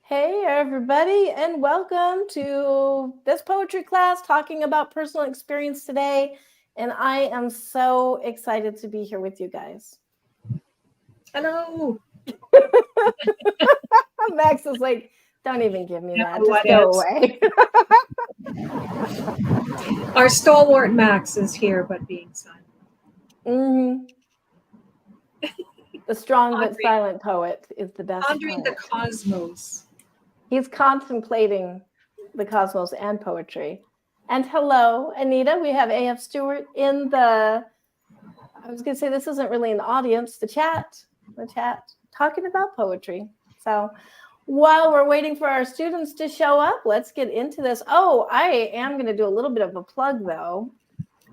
Hey, everybody, and welcome to this poetry class talking about personal experience today. And I am so excited to be here with you guys. Hello. Max is like, don't even give me that. Just What go else? away. Our stalwart Max is here, but being silent. Mhm. The strong but Andre- silent poet is the best Andre the poet. Cosmos. He's contemplating the cosmos and poetry. And hello, Anita. We have AF Stewart in the, I was going to say, this isn't really an audience, the chat, talking about poetry. So while we're waiting for our students to show up, let's get into this. Oh, I am going to do a little bit of a plug, though.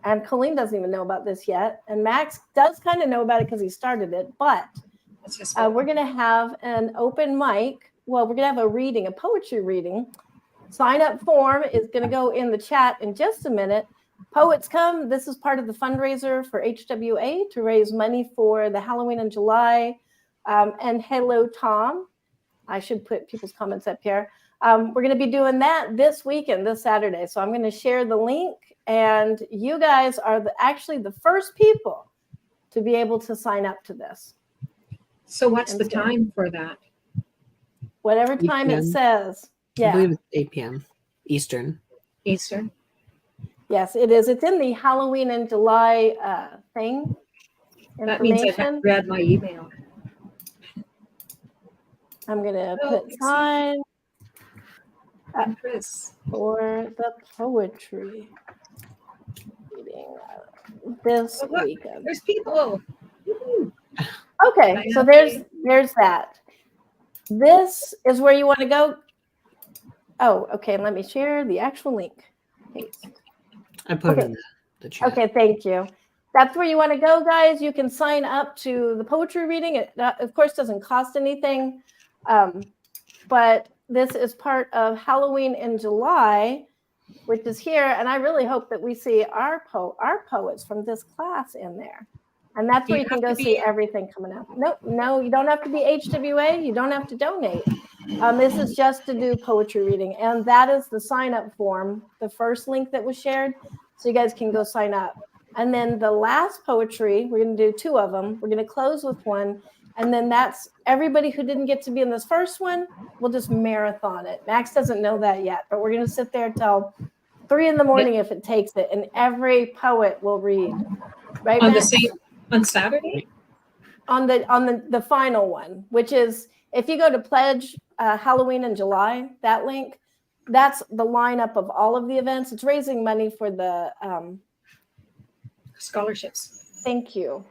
And Colleen doesn't even know about this yet. And Max does kind of know about it because he started it. But we're going to have an open mic. Well, we're going to have a reading, a poetry reading. Sign up form is going to go in the chat in just a minute. Poets come. This is part of the fundraiser for HWA to raise money for the Halloween in July. And hello, Tom. I should put people's comments up here. We're going to be doing that this weekend, this Saturday. So I'm going to share the link. And you guys are actually the first people to be able to sign up to this. So what's the time for that? Whatever time it says. Yeah. I believe it's 8 p.m. Eastern. Eastern? Yes, it is. It's in the Halloween in July thing. That means I haven't read my email. I'm going to put sign Chris for the poetry reading this weekend. There's people. Okay, so there's that. This is where you want to go. Oh, okay. Let me share the actual link. Paste. I put it in the chat. Okay, thank you. That's where you want to go, guys. You can sign up to the poetry reading. It, of course, doesn't cost anything, but this is part of Halloween in July, which is here. And I really hope that we see our poets from this class in there. And that's where you can go see everything coming up. No, you don't have to be HWA. You don't have to donate. This is just to do poetry reading. And that is the sign-up form, the first link that was shared. So you guys can go sign up. And then the last poetry, we're going to do 2 of them. We're going to close with one. And then that's everybody who didn't get to be in this first one, we'll just marathon it. Max doesn't know that yet, but we're going to sit there till 3 a.m. if it takes it. And every poet will read. Right, on Max? on Saturday? On the final one, which is, if you go to Pledge Halloween in July, that link, that's the lineup of all of the events. It's raising money for the scholarships. Thank you.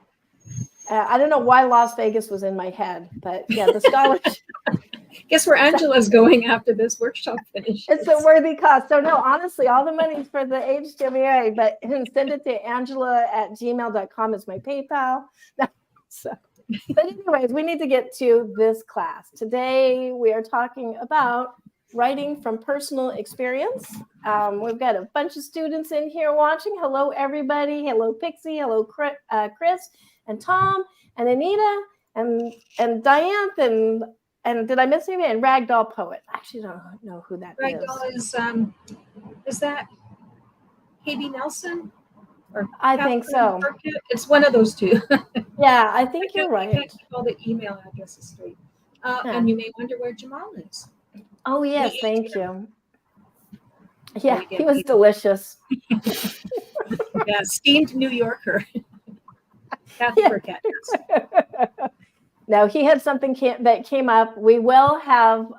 I don't know why Las Vegas was in my head, but yeah, the scholarship. Guess where Angela's going after this workshop finishes. It's a worthy cause. So no, honestly, all the money's for the HWA, but send it to angela@gmail.com is my PayPal. So, but anyways, we need to get to this class. Today, we are talking about writing from personal experience. We've got a bunch of students in here watching. Hello, everybody. Hello, Pixie. Hello, Chris and Tom and Anita and Diane and did I miss anybody? And Ragdoll Poet. I actually don't know who that is. Ragdoll is that KB Nelson? Or I think so. It's one of those two. Yeah, I think you're right. I can't keep all the email addresses straight. And you may wonder where Jamal is. Oh, yes, thank you. Yeah, he was delicious. Yeah, steamed New Yorker. That's for catchers. No, he had something that came up. We will have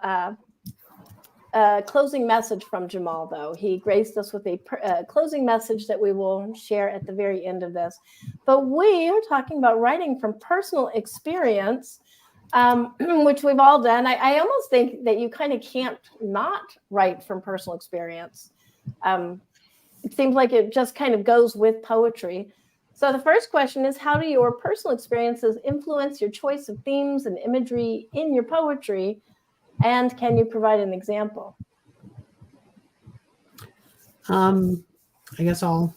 a closing message from Jamal, though. He graced us with a closing message that we will share at the very end of this. But we are talking about writing from personal experience, which we've all done. I almost think that you kind of can't not write from personal experience. It seems like it just kind of goes with poetry. So the first question is, how do your personal experiences influence your choice of themes and imagery in your poetry? And can you provide an example? I guess I'll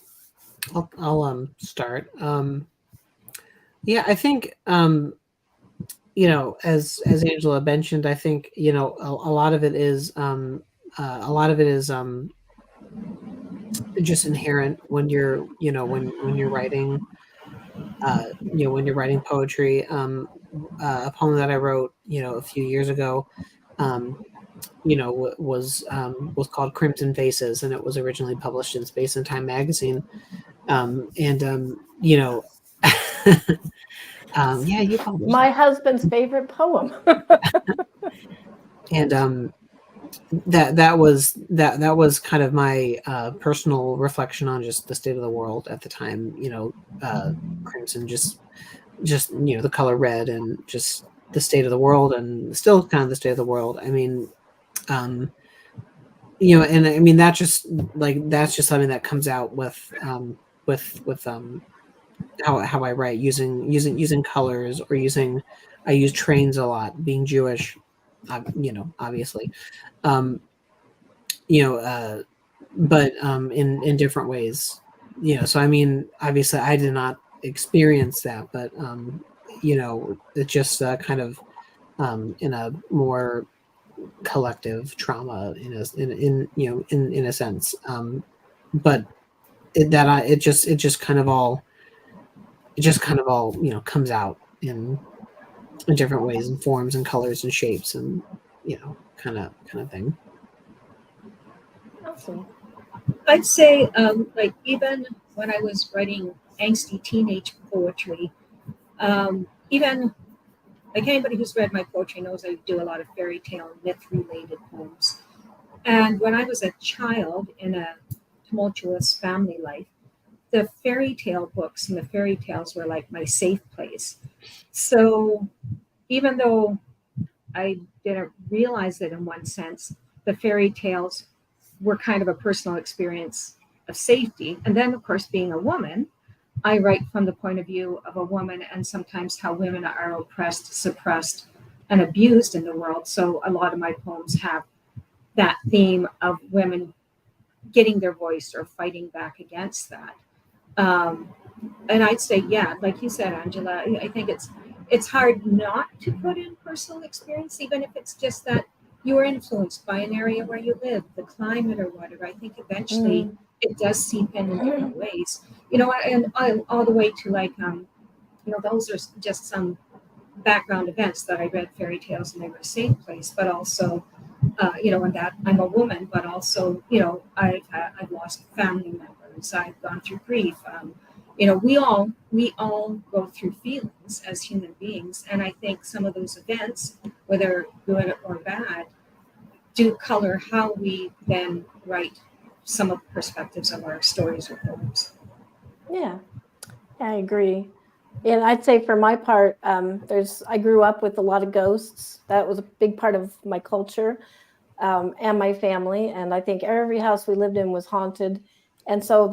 start. Yeah, I think as Angela mentioned, I think, a lot of it is just inherent when you're, when you're writing, when you're writing poetry. A poem that I wrote, a few years ago, was called Crimson Faces, and it was originally published in Space and Time magazine. And yeah, you published My husband's favorite poem. and that was kind of my personal reflection on just the state of the world at the time. Crimson, just the color red, and just the state of the world, and still kind of the state of the world. I mean, and I mean that's just something that comes out with how I write, using colors, or I use trains a lot, being Jewish, obviously, um, but in different ways, so I mean, obviously I did not experience that, but it just kind of in a more collective trauma, in a sense, but it just kind of all comes out in different ways and forms and colors and shapes, and kind of thing. Awesome. I'd say, like, even when I was writing angsty teenage poetry, even like anybody who's read my poetry knows I do a lot of fairy tale myth related poems. And when I was a child in a tumultuous family life, the fairy tale books and the fairy tales were like my safe place. So even though I didn't realize it in one sense, the fairy tales were kind of a personal experience of safety. And then, of course, being a woman, I write from the point of view of a woman, and sometimes how women are oppressed, suppressed, and abused in the world. So a lot of my poems have that theme of women getting their voice or fighting back against that. And I'd say, yeah, like you said, Angela, I think it's hard not to put in personal experience, even if it's just that you are influenced by an area where you live, the climate or whatever. I think eventually it does seep in different ways, and all the way to like, those are just some background events that I read fairy tales and they were a safe place, but also, and that I'm a woman, but also, I've lost family members, I've gone through grief. We all go through feelings as human beings, and I think some of those events, whether good or bad, do color how we then write some of the perspectives of our stories or poems. Yeah, I agree. And I'd say for my part, I grew up with a lot of ghosts. That was a big part of my culture, and my family. And I think every house we lived in was haunted. And so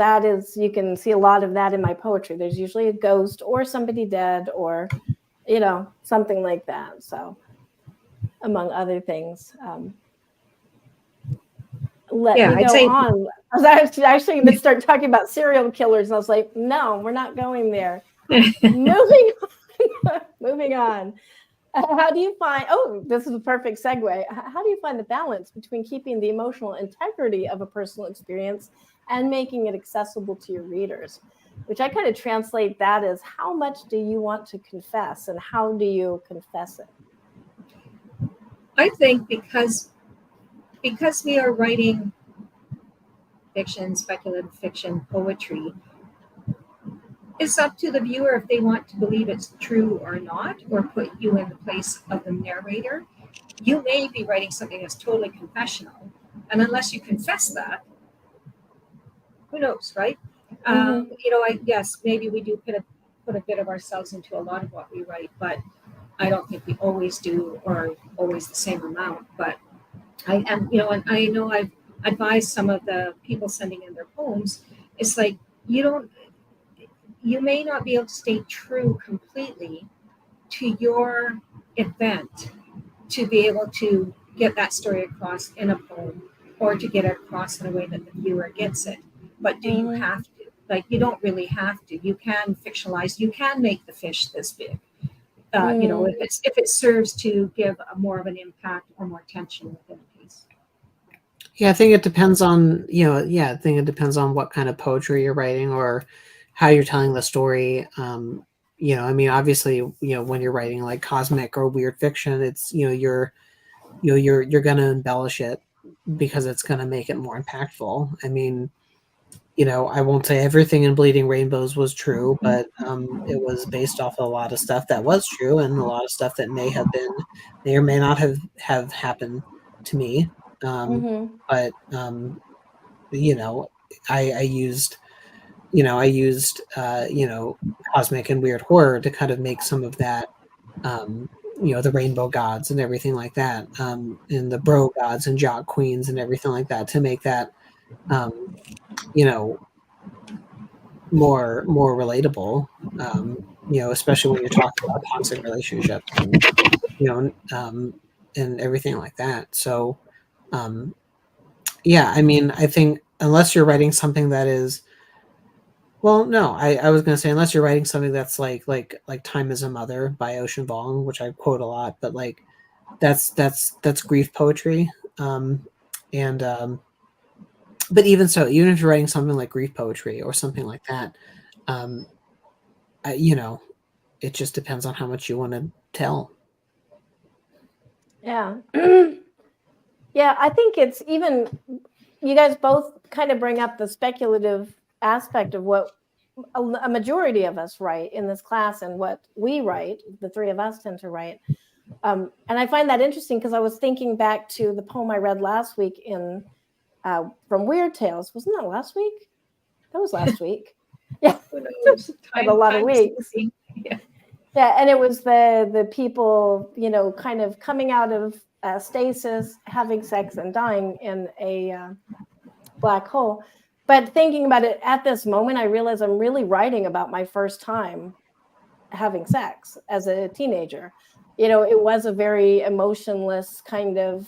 you can see a lot of that in my poetry. There's usually a ghost or somebody dead, or, something like that. So, among other things. Let me I'd go say, on. I was actually going to start talking about serial killers. And I was like, no, we're not going there. Moving on. How do you find, this is a perfect segue. How do you find the balance between keeping the emotional integrity of a personal experience and making it accessible to your readers? Which I kind of translate that as, how much do you want to confess, and how do you confess it? I think because we are writing fiction, speculative fiction, poetry, it's up to the viewer if they want to believe it's true or not, or put you in the place of the narrator. You may be writing something that's totally confessional, and unless you confess that, who knows, right? I guess maybe we do put a bit of ourselves into a lot of what we write, but I don't think we always do, or always the same amount. But I am, and I know I've advised some of the people sending in their poems. It's like, you may not be able to stay true completely to your event to be able to get that story across in a poem, or to get it across in a way that the viewer gets it. But do you have to? Like, you don't really have to. You can fictionalize. You can make the fish this big. if it serves to give a more of an impact or more tension within a piece. Yeah, I think it depends on, I think it depends on what kind of poetry you're writing or how you're telling the story. I mean, obviously, when you're writing like cosmic or weird fiction, it's, you're going to embellish it because it's going to make it more impactful. I mean, I won't say everything in Bleeding Rainbows was true, but it was based off a lot of stuff that was true and a lot of stuff that may or may not have happened to me. But I used cosmic and weird horror to kind of make some of that, the rainbow gods and everything like that, and the bro gods and jock queens and everything like that to make that, more relatable, especially when you're talking about toxic relationships and, and everything like that. So, yeah, I mean, I think unless you're writing something that is, well, no, I was going to say, unless you're writing something that's like Time is a Mother by Ocean Vuong, which I quote a lot, but like that's grief poetry. And, but even so, even if you're writing something like grief poetry or something like that, it just depends on how much you want to tell. Yeah. Yeah, I think it's even, you guys both kind of bring up the speculative aspect of what a majority of us write in this class and what we write, the three of us tend to write. And I find that interesting because I was thinking back to the poem I read last week from Weird Tales. Wasn't that last week? That was last week. Yeah. Time, a lot of weeks. Yeah. Yeah, and it was the people, kind of coming out of stasis, having sex, and dying in a black hole. But thinking about it at this moment, I realize I'm really writing about my first time having sex as a teenager. It was a very emotionless kind of,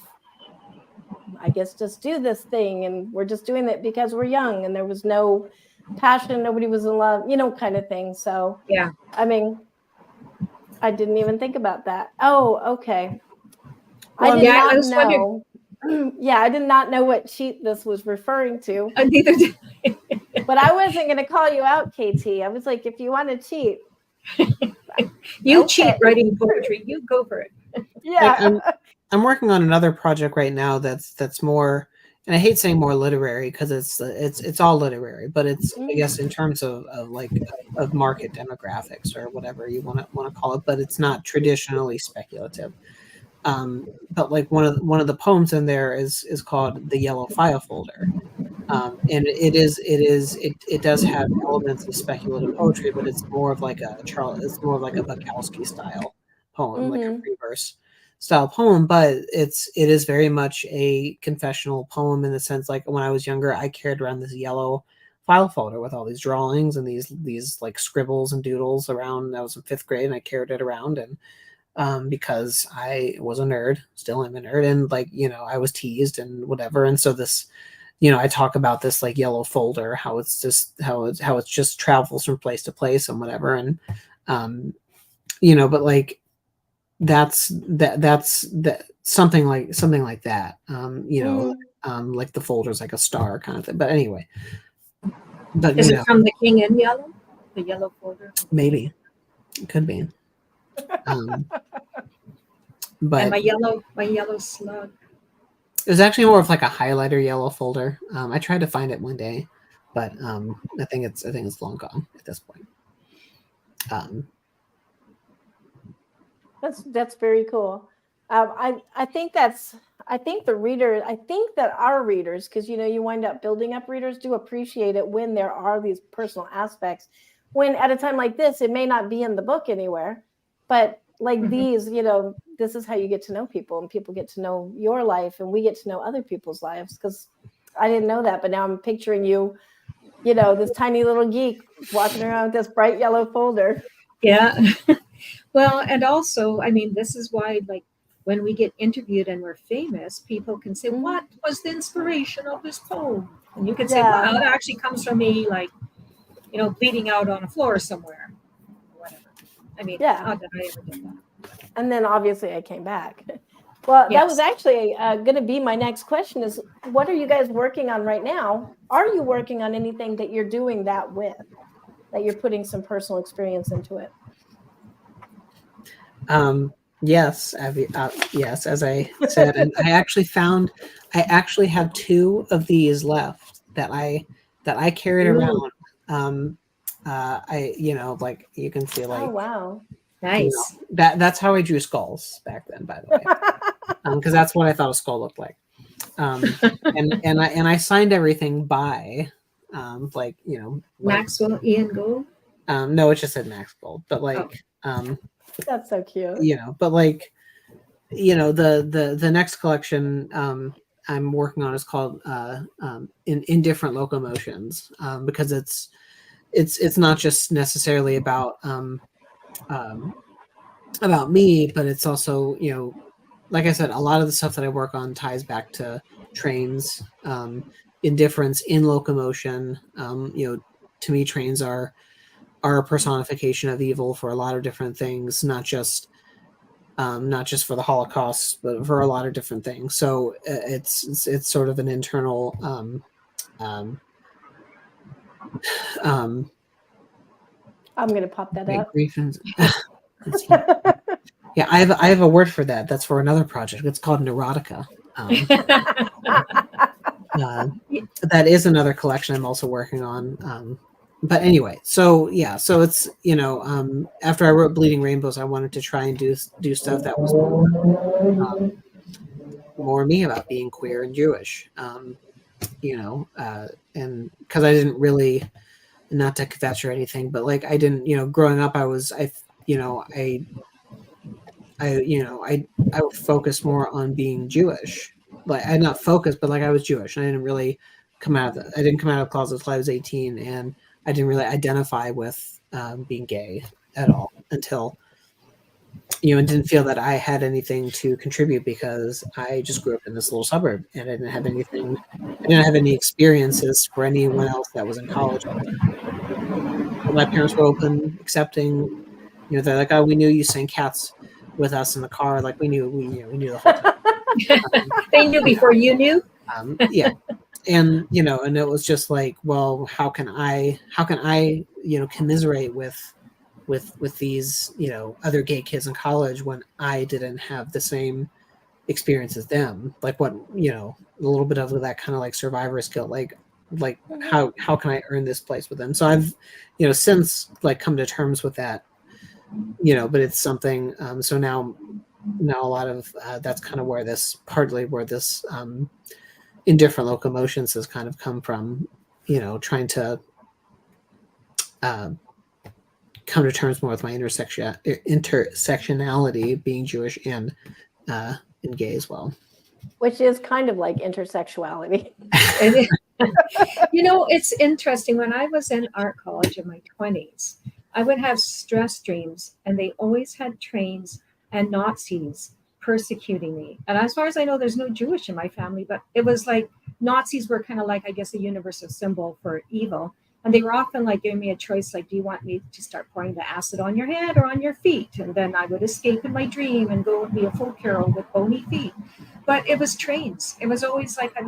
I guess, just do this thing, and we're just doing it because we're young, and there was no passion, nobody was in love, kind of thing. So yeah, I mean, I didn't even think about that. Oh, okay. Well, I did not know. Yeah, I did not know what cheat this was referring to. Neither did I. But I wasn't going to call you out, KT. I was like, if you want to cheat, you cheat writing poetry. You go for it. Yeah. I'm working on another project right now that's more, and I hate saying more literary because it's all literary, but it's I guess in terms of market demographics or whatever you want to call it, but it's not traditionally speculative. But like one of the poems in there is called The Yellow File Folder. And it does have elements of speculative poetry, but it's more of like a Bukowski style poem, like a free verse style poem. But it is very much a confessional poem in the sense, like when I was younger, I carried around this yellow file folder with all these drawings and these like scribbles and doodles around. I was in 5th grade and I carried it around, and because I was a nerd, still am a nerd, and I was teased and whatever, and so this. I talk about this like yellow folder, how it's just travels from place to place and whatever. And, but like, that's something like that, like the folder's like a star kind of thing. But anyway, Is it from The King in Yellow? The yellow folder? Maybe it could be. But and my yellow slug. It was actually more of like a highlighter yellow folder. I tried to find it one day, but I think it's long gone at this point. That's very cool. I think that our readers, because you wind up building up readers, do appreciate it when there are these personal aspects. When at a time like this, it may not be in the book anywhere, but like these, this is how you get to know people, and people get to know your life, and we get to know other people's lives. Because I didn't know that, but now I'm picturing you, this tiny little geek walking around with this bright yellow folder. Yeah. Well, and also, I mean, this is why, like, when we get interviewed and we're famous, people can say, "What was the inspiration of this poem?" And you can say, "Well, it actually comes from me, like, bleeding out on a floor somewhere, or whatever." I mean, Yeah. not that I ever did that. And then obviously I came back. Well, that was Yes. actually going to be my next question is, what are you guys working on right now? Are you working on anything that you're doing that with, that you're putting some personal experience into it? Yes, yes, as I said, and I actually have 2 of these left that I carried Ooh. around. Like you can see, like, Oh, wow. Nice. that's how I drew skulls back then, by the way, because that's what I thought a skull looked like. And I signed everything by, like, Maxwell Ian Gold. no, it just said Max Gold, but like, That's so cute. but like, the next collection I'm working on is called in different locomotions, because it's not just necessarily about me, but it's also, like I said, a lot of the stuff that I work on ties back to trains, indifference in locomotion. To me, trains are a personification of evil for a lot of different things, not just for the Holocaust, but for a lot of different things. So it's sort of an internal I'm going to pop that up. Yeah, I have a word for that. That's for another project. It's called neurotica. That is another collection I'm also working on. But anyway, so yeah, so it's, after I wrote Bleeding Rainbows, I wanted to try and do stuff that was more me, about being queer and Jewish. And because I didn't really, not to kvetch or anything, but like I didn't, growing up, I would focus more on being Jewish. Like, I not focus, but like I was Jewish, and I didn't really I didn't come out of the closet until I was 18, and I didn't really identify with being gay at all until, and didn't feel that I had anything to contribute, because I just grew up in this little suburb, and I didn't have any experiences for anyone else that was in college. My parents were open, accepting. They're like, "Oh, we knew you sang Cats with us in the car. Like, we knew the whole time." They knew before you knew. Yeah, and and it was just like, well, how can I commiserate with these other gay kids in college when I didn't have the same experience as them? Like, what, a little bit of that kind of like survivor's guilt, like how can I earn this place with them? So I've since like come to terms with that, but it's something. So now a lot of that's kind of where this in different locomotions has kind of come from, trying to come to terms more with my intersectionality, being Jewish and gay as well. Which is kind of like intersexuality. It's interesting. When I was in art college in my 20s, I would have stress dreams, and they always had trains and Nazis persecuting me. And as far as I know, there's no Jewish in my family, but it was like Nazis were kind of like, I guess, a universal symbol for evil. And they were often like giving me a choice, like, do you want me to start pouring the acid on your head or on your feet? And then I would escape in my dream and go and be a folk hero with bony feet. But it was trains. It was always like I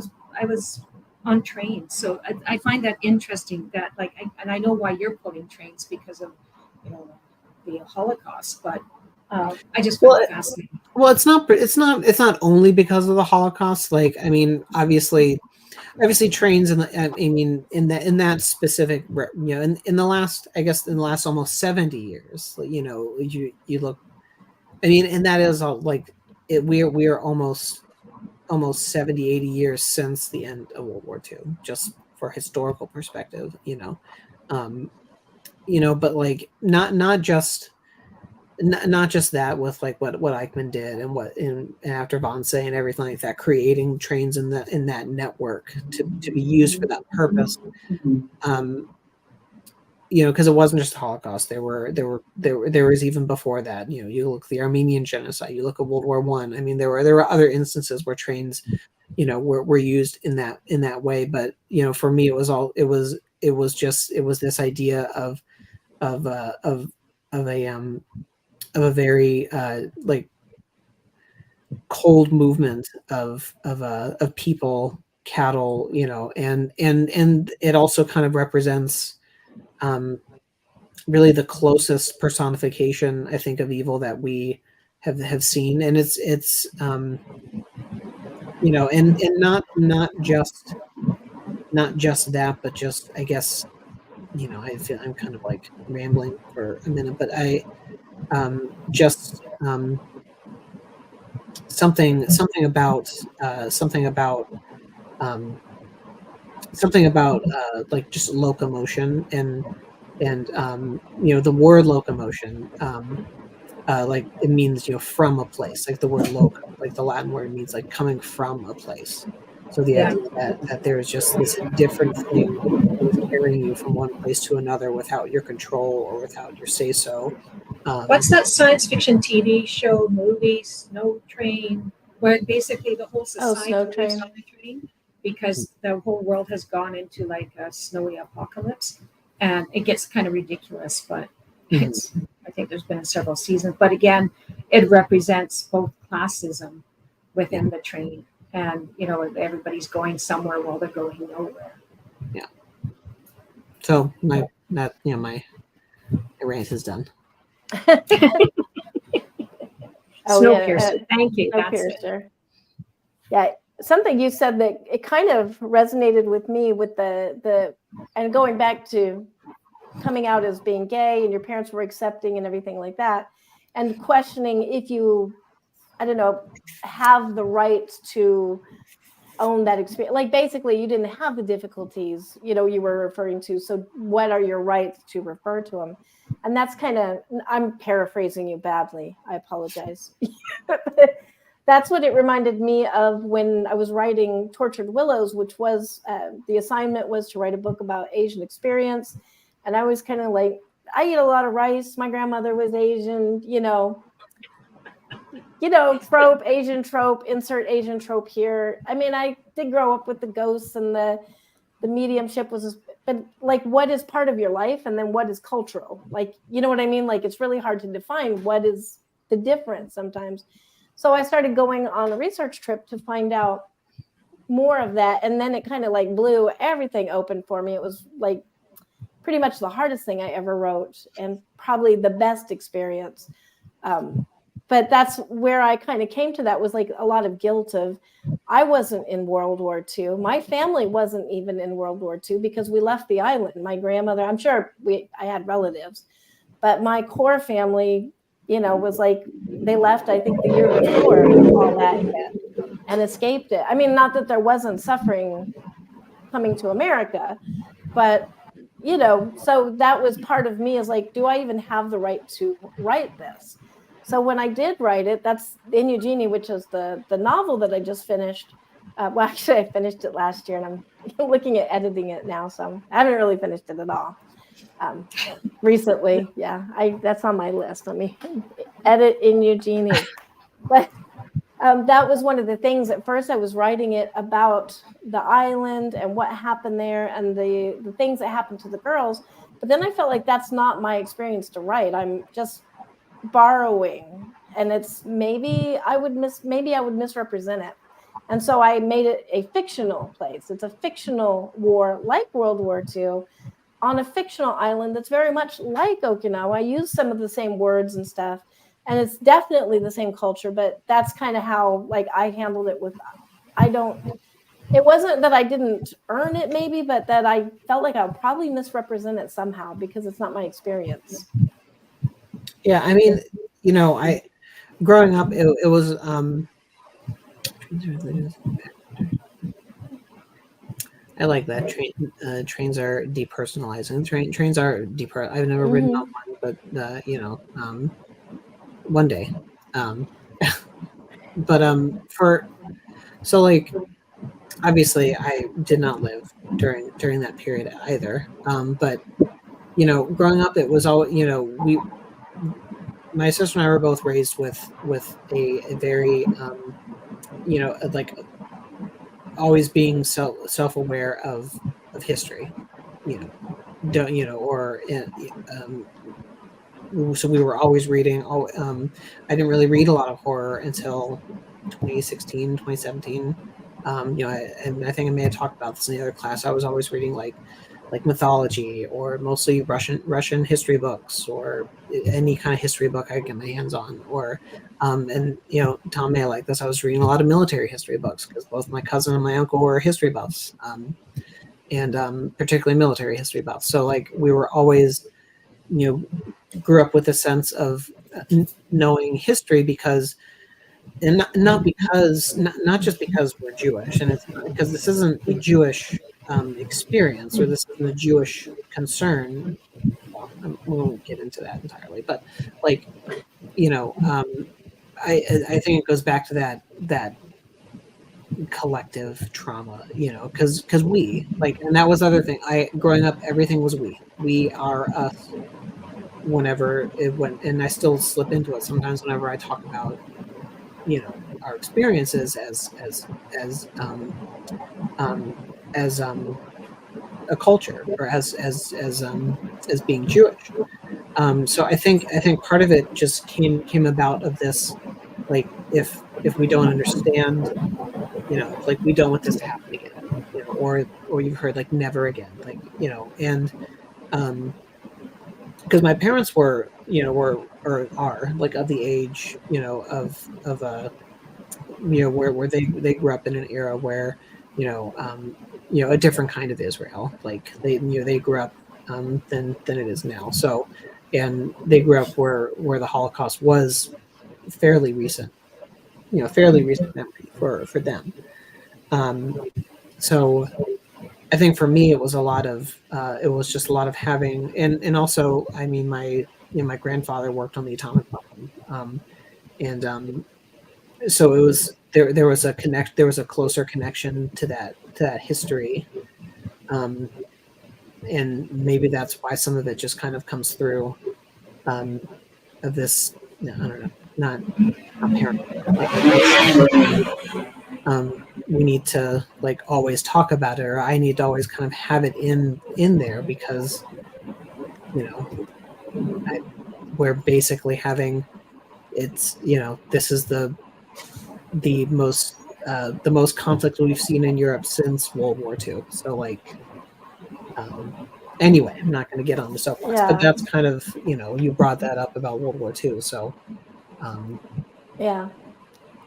was on trains. So I find that interesting, that like, and I know why you're pulling trains, because of the Holocaust, but I just find it fascinating. Well, it's not only because of the Holocaust. Like, I mean, obviously trains, in that specific, in the last almost 70 years, you look, and that is all, like, we are almost 70, 80 years since the end of World War II, just for historical perspective, but like not just that, with like what Eichmann did, and after Wannsee and everything like that, creating trains in that network to be used for that purpose. Because it wasn't just the Holocaust. There was even before that. You look at the Armenian genocide. You look at World War I. I mean, there were other instances where trains, were used in that way. But for me, it was this idea of of a very like cold movement of people, cattle, you know, and it also kind of represents really the closest personification, I think, of evil that we have seen. And it's you know, and not just that, but just, I guess, you know, I feel I'm kind of like rambling for a minute, but I just something about something about um, something about like just locomotion and you know, the word locomotion, like it means, you know, from a place, like the word loco, like the Latin word means like coming from a place. So the Yeah. idea that there's just this different thing that is carrying you from one place to another without your control or without your say so. What's that science fiction TV show, movie, Snow Train, where basically the whole Oh, society Snow lives Train. on the train because the whole world has gone into like a snowy apocalypse, and it gets kind of ridiculous. But Mhm. it's I think there's been several seasons, but again, it represents both classism within the train, and you know everybody's going somewhere while they're going nowhere. Yeah. So my that you know my rant is done. Oh yeah, Snowpiercer. Thank you. That's it. Snowpiercer. Yeah, something you said that it kind of resonated with me with the and going back to coming out as being gay and your parents were accepting and everything like that, and questioning if you, I don't know, have the right to own that experience. Like basically you didn't have the difficulties, you know, you were referring to, so what are your rights to refer to them? And that's kind of, I'm paraphrasing you badly, I apologize. That's what it reminded me of when I was writing Tortured Willows, which was the assignment was to write a book about Asian experience. And I was kind of like, I eat a lot of rice, my grandmother was Asian, trope, Asian trope, insert Asian trope here. I mean, I did grow up with the ghosts and the mediumship was, but like, what is part of your life, and then what is cultural? Like, you know what I mean? Like, it's really hard to define what is the difference sometimes. So I started going on a research trip to find out more of that, and then it kind of like blew everything open for me. It was like pretty much the hardest thing I ever wrote, and probably the best experience. But that's where I kind of came to that, was like a lot of guilt of, I wasn't in World War II. My family wasn't even in World War II because we left the island. My grandmother, I'm sure I had relatives, but my core family, was like, they left, I think, the year before all that hit and escaped it. I mean, not that there wasn't suffering coming to America, but so that was part of me, is like, do I even have the right to write this? So when I did write it, that's In Eugenie, which is the novel that I just finished. Well, actually, I finished it last year, and I'm looking at editing it now, so I haven't really finished it at all. Recently, yeah, that's on my list. Let me edit In Eugenie. But that was one of the things. At first, I was writing it about the island and what happened there and the things that happened to the girls. But then I felt like that's not my experience to write. I'm just borrowing, and it's maybe I would misrepresent it. And so I made it a fictional place. It's a fictional war like World War II on a fictional island that's very much like Okinawa. I use some of the same words and stuff, and it's definitely the same culture, but that's kind of how like I handled it with, it wasn't that I didn't earn it maybe, but that I felt like I would probably misrepresent it somehow because it's not my experience. Yeah, I mean, I growing up, it was I like that trains are depersonalizing. Trains are I've never ridden on one, but one day. Um, but like, obviously I did not live during that period either. But growing up, it was all my sister and I were both raised with a very like always being self-aware of history, don't or so we were always reading. I didn't really read a lot of horror until 2016, 2017. And I think I may have talked about this in the other class. I was always reading like mythology, or mostly Russian history books, or any kind of history book I could get my hands on. Or and Tom may like this. I was reading a lot of military history books because both my cousin and my uncle were history buffs, and particularly military history buffs. So like we were always, grew up with a sense of knowing history because. And not just because we're Jewish, and it's because this isn't a Jewish experience, or this isn't a Jewish concern. Well, we won't get into that entirely, but like, I think it goes back to that collective trauma, because we like, and that was the other thing. Growing up, everything was we are us. Whenever it went, and I still slip into it sometimes whenever I talk about our experiences as a culture, or as being Jewish. So I think part of it just came about of this, like if we don't understand, like we don't want this to happen again, or you've heard like never again, like and because my parents were or are like of the age of where they grew up in an era where a different kind of Israel, like they grew up than it is now. So, and they grew up where the Holocaust was fairly recent memory for them. So I think for me it was just a lot of having, and also, I mean, my grandfather worked on the atomic bomb, and so it was there was a closer connection to that history, and maybe that's why some of it just kind of comes through, of this, I don't know, not apparent, like we need to like always talk about it, or I need to always kind of have it in there, because we're basically having, it's this is the most conflict we've seen in Europe since World War II. So like, anyway, I'm not going to get on the soapbox, but that's kind of, you brought that up about World War II. So, yeah.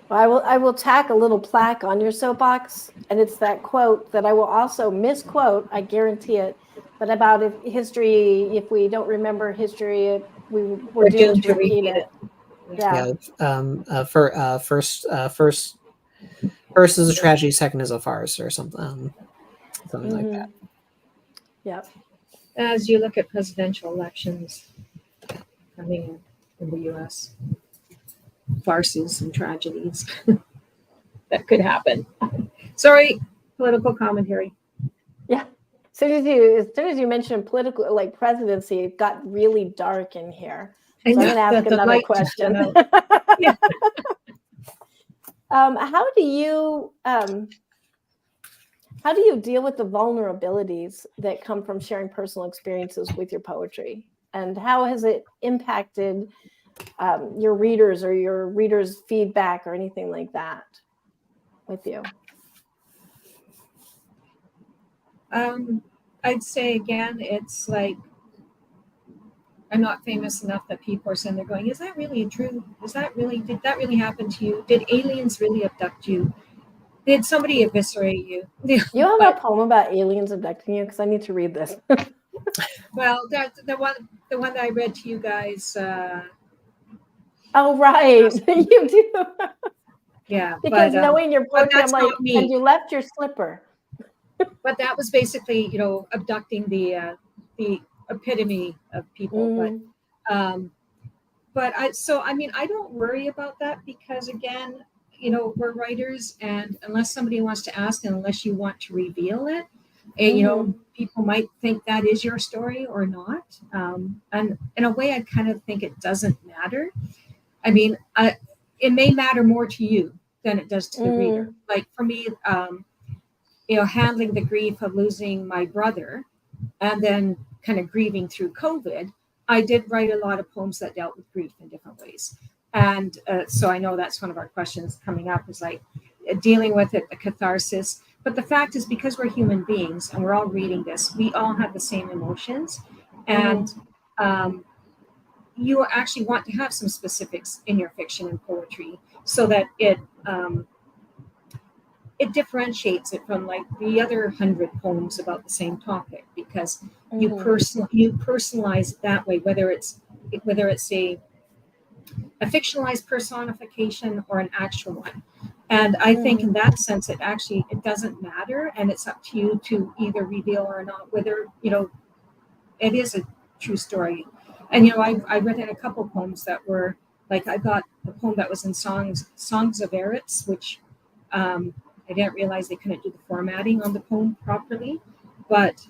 Well, I will tack a little plaque on your soapbox, and it's that quote that I will also misquote, I guarantee it, but about if we don't remember history, we're doomed to repeat it. Yeah. First is a tragedy, second is a farce, or something like that. Yeah. As you look at presidential elections coming in the U.S., farces and tragedies that could happen. Sorry, political commentary. Yeah. As soon as you mentioned political, like presidency, it got really dark in here. So I'm going to ask another question. Yeah. How do you deal with the vulnerabilities that come from sharing personal experiences with your poetry? And how has it impacted your readers, or your readers' feedback, or anything like that with you? I'd say again, it's like, I'm not famous enough that people are saying, they're going, is that really true? Did that really happen to you? Did aliens really abduct you? Did somebody eviscerate you? You have a poem about aliens abducting you? Because I need to read this. Well, the one that I read to you guys. Oh, right. You do. Yeah. Because knowing your poetry, I'm like, and you left your slipper. But that was basically, abducting the epitome of people. But I don't worry about that, because again, we're writers, and unless somebody wants to ask, and unless you want to reveal it, and people might think that is your story or not. And in a way, I kind of think it doesn't matter. I mean, it may matter more to you than it does to the reader. Like for me, handling the grief of losing my brother, and then kind of grieving through COVID, I did write a lot of poems that dealt with grief in different ways. And so I know that's one of our questions coming up is like dealing with it, the catharsis. But the fact is, because we're human beings and we're all reading this, we all have the same emotions. And you actually want to have some specifics in your fiction and poetry so that it differentiates it from like the other 100 poems about the same topic, because you personalize it that way, whether it's a fictionalized personification or an actual one. And I think in that sense, it doesn't matter, and it's up to you to either reveal or not whether it is a true story. And I've written a couple poems that were like, I got a poem that was in songs of Eretz, which I didn't realize they couldn't do the formatting on the poem properly, but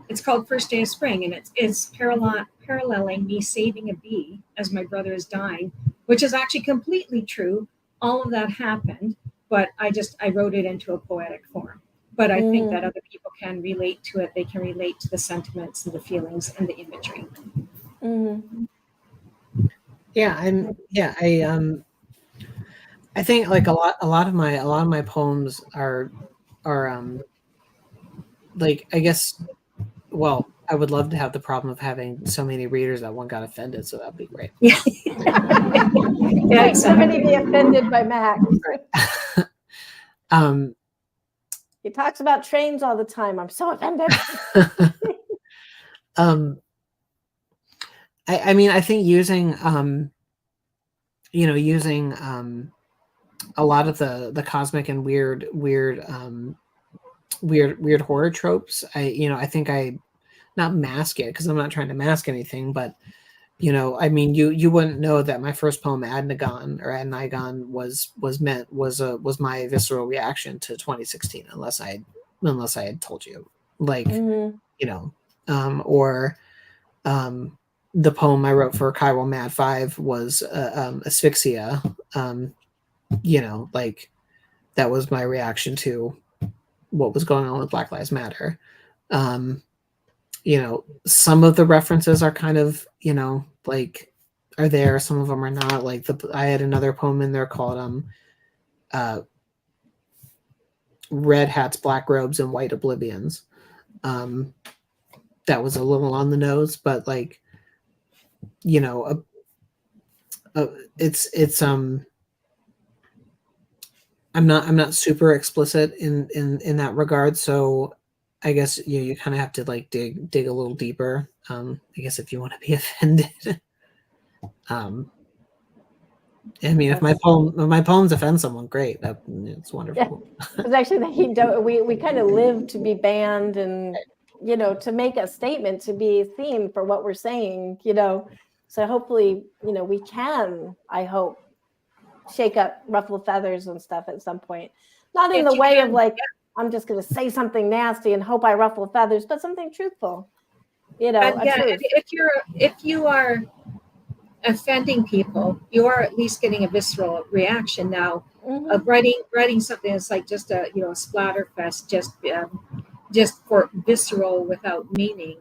it's called First Day of Spring, and it's paralleling me saving a bee as my brother is dying, which is actually completely true. All of that happened, but I wrote it into a poetic form. But I think that other people can relate to it. They can relate to the sentiments and the feelings and the imagery. I think like a lot of my poems are like, I guess, well, I would love to have the problem of having so many readers that one got offended, so that'd be great. Yeah. Like somebody be offended by Mac. He talks about trains all the time. I'm so offended. I mean, I think using a lot of the cosmic and weird horror tropes. I think I not mask it, because I'm not trying to mask anything, but I mean, you wouldn't know that my first poem Adnigon was my visceral reaction to 2016 unless I had told you, like, or the poem I wrote for Chiral Mad 5 was Asphyxia. Like, that was my reaction to what was going on with Black Lives Matter. Some of the references are kind of, like, are there, some of them are not. Like, I had another poem in there called Red Hats, Black Robes, and White Oblivions. That was a little on the nose, but like, it's I'm not super explicit in that regard, so I guess you kind of have to like dig a little deeper. I guess if you want to be offended. I mean, if my poems offend someone, great. It's wonderful. Because actually, we kind of live to be banned, and to make a statement, to be seen for what we're saying. So hopefully, we can. I hope shake up, ruffle feathers and stuff at some point. Not in the way of like, I'm just going to say something nasty and hope I ruffle feathers, but something truthful. Truth. If you are offending people, you are at least getting a visceral reaction now. Of writing something that's like just a splatter fest, just for visceral without meaning.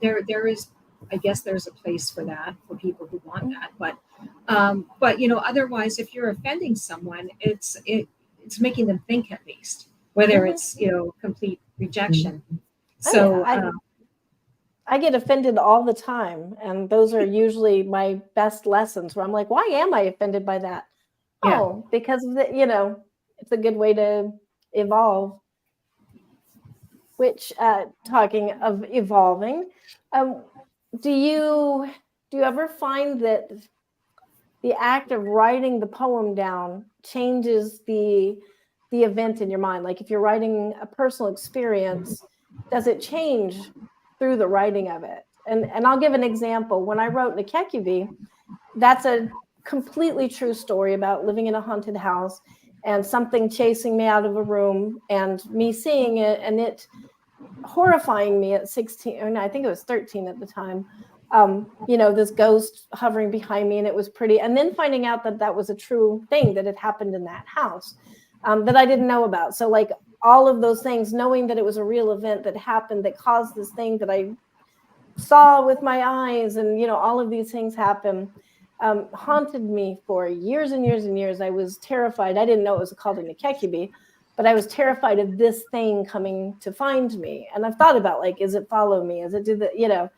There is, I guess there's a place for that, for people who want that, but otherwise, if you're offending someone, it's making them think, at least, whether it's complete rejection. So I get offended all the time, and those are usually my best lessons, where I'm like, why am I offended by that? Yeah. Oh, because it's a good way to evolve. Which, talking of evolving, do you ever find that the act of writing the poem down changes the event in your mind? Like, if you're writing a personal experience, does it change through the writing of it? And I'll give an example. When I wrote Nikekuvi, that's a completely true story about living in a haunted house and something chasing me out of a room and me seeing it and it horrifying me at 16, or no, I think it was 13 at the time. This ghost hovering behind me, and it was pretty. And then finding out that that was a true thing that had happened in that house that I didn't know about. So like all of those things, knowing that it was a real event that happened that caused this thing that I saw with my eyes, and all of these things happen, haunted me for years and years and years. I was terrified. I didn't know it was called a Nikekubi, but I was terrified of this thing coming to find me. And I've thought about, like, is it follow me? Is it do the.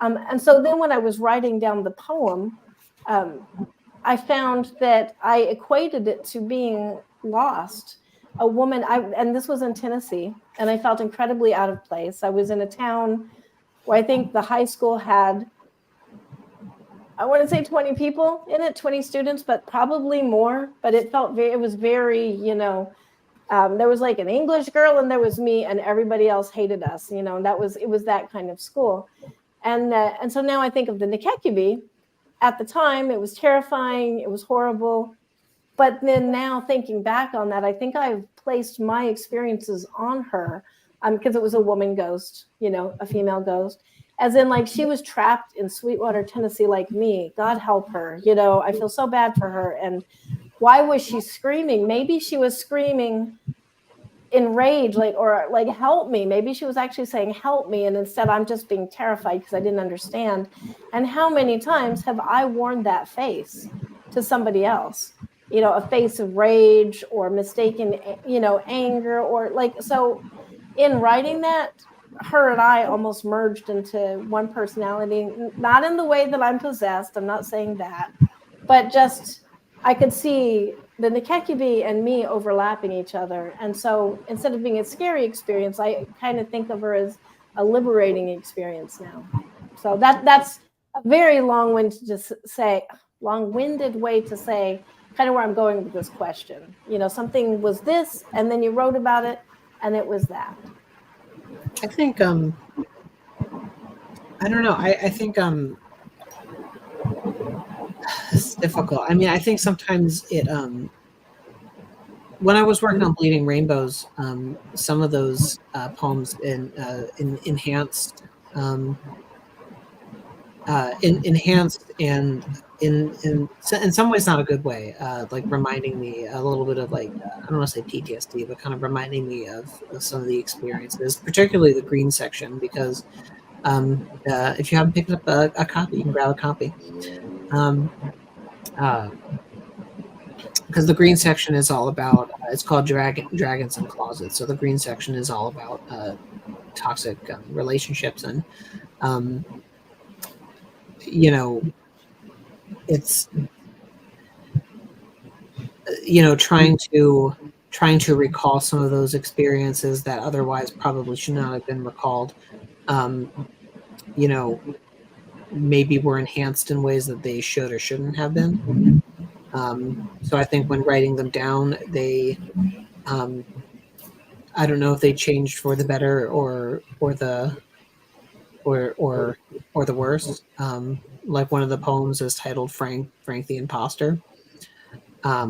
And so then when I was writing down the poem, I found that I equated it to being lost. A woman, and this was in Tennessee, and I felt incredibly out of place. I was in a town where I think the high school had, I want to say 20 people in it, 20 students, but probably more. But it was very, there was like an English girl, and there was me, and everybody else hated us, and it was that kind of school. And so now I think of the Nikekubi. At the time, it was terrifying, it was horrible. But then now thinking back on that, I think I've placed my experiences on her, because it was a woman ghost, a female ghost. As in, like, she was trapped in Sweetwater, Tennessee, like me. God help her. I feel so bad for her. And why was she screaming? Maybe she was screaming in rage, or help me. Maybe she was actually saying help me, and instead I'm just being terrified because I didn't understand. And how many times have I worn that face to somebody else? A face of rage or mistaken, anger, or so. In writing that, her and I almost merged into one personality. Not in the way that I'm possessed, I'm not saying that, but just I could see the Nikekubi and me overlapping each other. And so instead of being a scary experience, I kind of think of her as a liberating experience now. So that's a very long-winded way to say kind of where I'm going with this question. Something was this, and then you wrote about it, and it was that. I think I don't know. I think it's difficult. I mean, I think sometimes it when I was working on Bleeding Rainbows, some of those poems enhanced and in some ways not a good way, like reminding me a little bit of, like, I don't want to say PTSD, but kind of reminding me of some of the experiences, particularly the green section, because if you haven't picked up a copy, you can grab a copy. Because the green section is all about, it's called Dragons and Closets. So the green section is all about toxic relationships, and it's trying to recall some of those experiences that otherwise probably should not have been recalled. Maybe were enhanced in ways that they should or shouldn't have been. So I think when writing them down, they, I don't know if they changed for the better or the worse. Like one of the poems is titled Frank the Imposter. All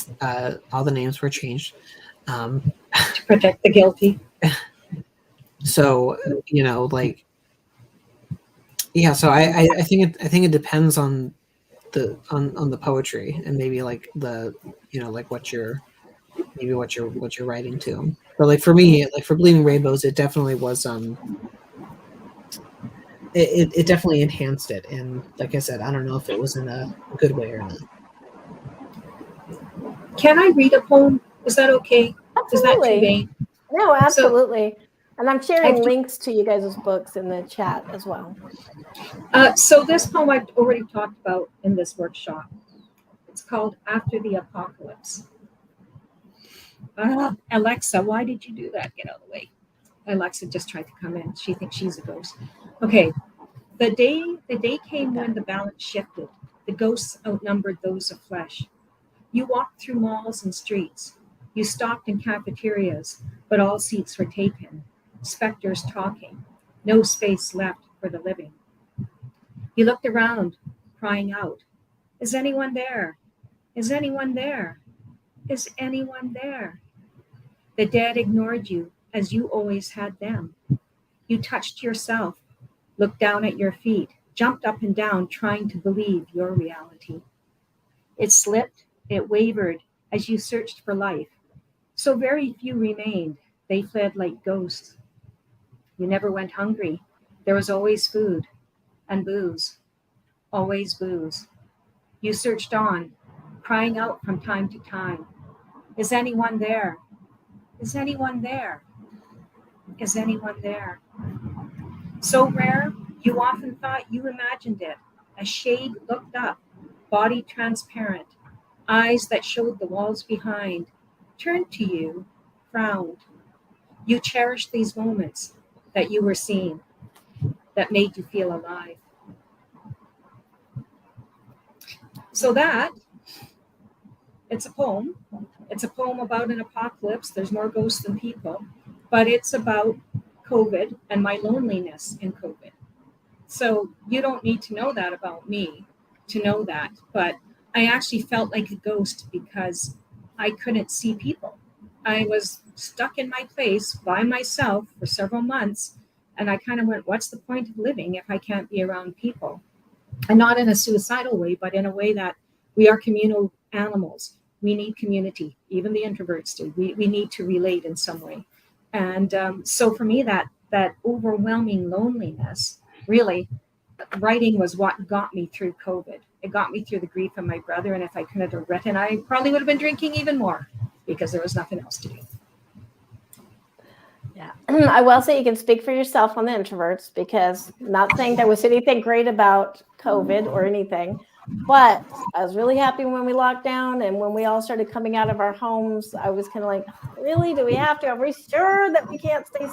the names were changed to protect the guilty. So so I think it depends on the poetry, and maybe like the like what you're writing to. But like for me, like for Bleeding Rainbows, it definitely was it definitely enhanced it, and like I said, I don't know if it was in a good way or not. Can I read a poem? Is that okay? Absolutely. Is that too vain? No, absolutely. And I'm sharing links to you guys' books in the chat as well. So this poem I've already talked about in this workshop. It's called After the Apocalypse. Alexa, why did you do that? Get out of the way. Alexa just tried to come in. She thinks she's a ghost. Okay. The day came when the balance shifted. The ghosts outnumbered those of flesh. You walked through malls and streets. You stopped in cafeterias, but all seats were taken. Specters talking. No space left for the living. You looked around, crying out, "Is anyone there? Is anyone there? Is anyone there?" The dead ignored you as you always had them. You touched yourself, looked down at your feet, jumped up and down trying to believe your reality. It slipped, it wavered as you searched for life. So very few remained. They fled like ghosts. You never went hungry. There was always food and booze, always booze. You searched on, crying out from time to time, is anyone there? Is anyone there? Is anyone there? So rare, you often thought you imagined it. A shade looked up, body transparent, eyes that showed the walls behind, turned to you, frowned. You cherished these moments that you were seen, that made you feel alive. So that, it's a poem. It's a poem about an apocalypse. There's more ghosts than people, but it's about COVID and my loneliness in COVID. So you don't need to know that about me to know that, but I actually felt like a ghost because I couldn't see people. I was stuck in my place by myself for several months, and I kind of went, what's the point of living if I can't be around people? And not in a suicidal way, but in a way that we are communal animals. We need community. Even the introverts do. We need to relate in some way. And so for me, that overwhelming loneliness, really, writing was what got me through COVID. It got me through the grief of my brother. And if I couldn't have written, I probably would have been drinking even more because there was nothing else to do. Yeah, I will say you can speak for yourself on the introverts, because not saying there was anything great about COVID or anything, but I was really happy when we locked down and when we all started coming out of our homes. I was kind of like, really, do we have to? Are we sure that we can't stay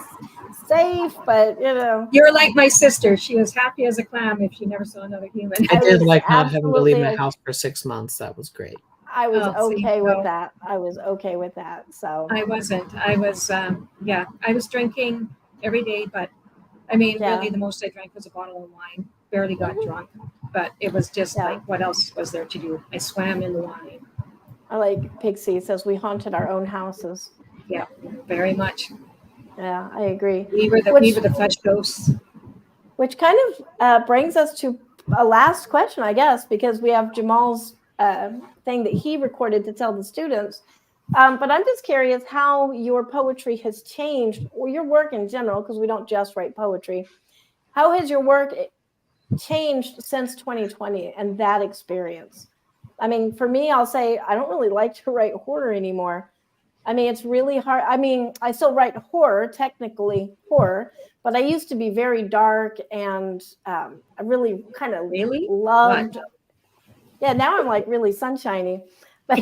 safe? But you're like my sister. She was happy as a clam if she never saw another human. I did like not having to leave my house for 6 months. That was great. I was okay with that. I was okay with that. So I wasn't. I was, I was drinking every day, but I mean, really, the most I drank was a bottle of wine. Barely got drunk, but it was just like, what else was there to do? I swam in the wine. I like Pixie says we haunted our own houses. Yeah, very much. Yeah, I agree. We were the flesh ghosts. Which kind of brings us to a last question, I guess, because we have Jamal's thing that he recorded to tell the students. But I'm just curious how your poetry has changed, or your work in general, because we don't just write poetry. How has your work changed since 2020 and that experience? I mean, for me, I'll say I don't really like to write horror anymore. I mean, it's really hard. I mean, I still write horror, technically horror, but I used to be very dark, and I really kind of loved. What? Yeah, now I'm like really sunshiny, but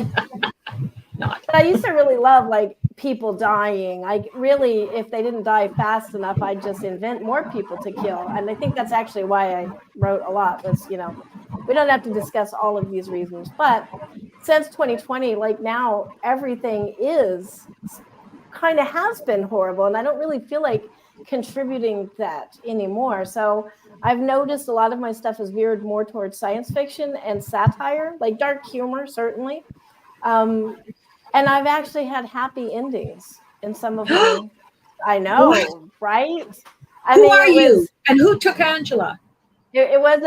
I used to really love like people dying. Like really, if they didn't die fast enough, I'd just invent more people to kill. And I think that's actually why I wrote a lot. Was we don't have to discuss all of these reasons, but since 2020, like now everything is kind of has been horrible, and I don't really feel like contributing that anymore. So I've noticed a lot of my stuff is veered more towards science fiction and satire, like dark humor, certainly. And I've actually had happy endings in some of my, I know, what? Right? Who are you? And who took Angela? It was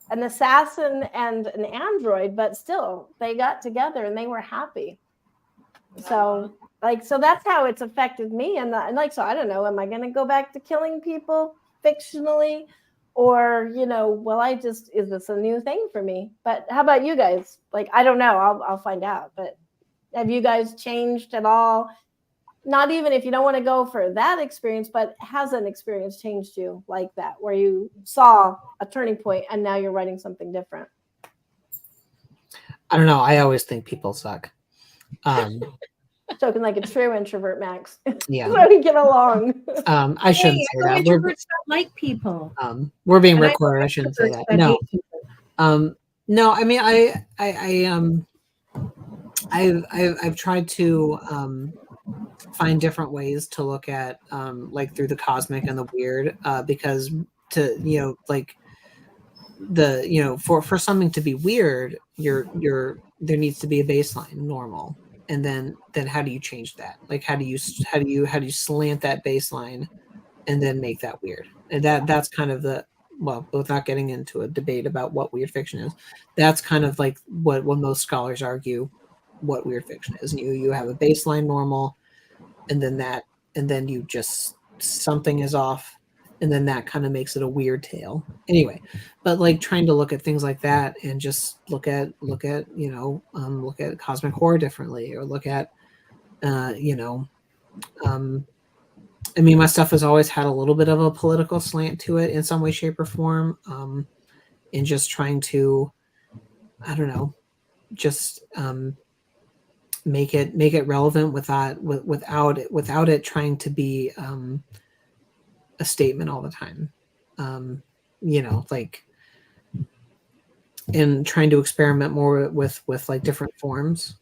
an assassin and an android, but still they got together and they were happy. So so that's how it's affected me. And so I don't know, am I going to go back to killing people fictionally, or, is this a new thing for me? But how about you guys? Like, I don't know, I'll find out, but have you guys changed at all? Not even if you don't want to go for that experience, but has an experience changed you like that, where you saw a turning point and now you're writing something different? I don't know. I always think people suck. Talking like a true introvert, Max. Yeah. So we get along. I shouldn't say that. Introverts don't like people. We're being recorded. I shouldn't say that. No. No, I mean, I've tried to find different ways to look at like through the cosmic and the weird, because for something to be weird, there needs to be a baseline normal, and then how do you change that? Like how do you slant that baseline and then make that weird? And that's kind of without getting into a debate about what weird fiction is, that's kind of like what most scholars argue what weird fiction is. You have a baseline normal, and then you just, something is off, and then that kind of makes it a weird tale anyway. But like trying to look at things like that and just look at look at cosmic horror differently, or look at I mean, my stuff has always had a little bit of a political slant to it in some way, shape, or form, in just trying to, I don't know, just make it relevant without it trying to be a statement all the time. Like, and trying to experiment more with like different forms.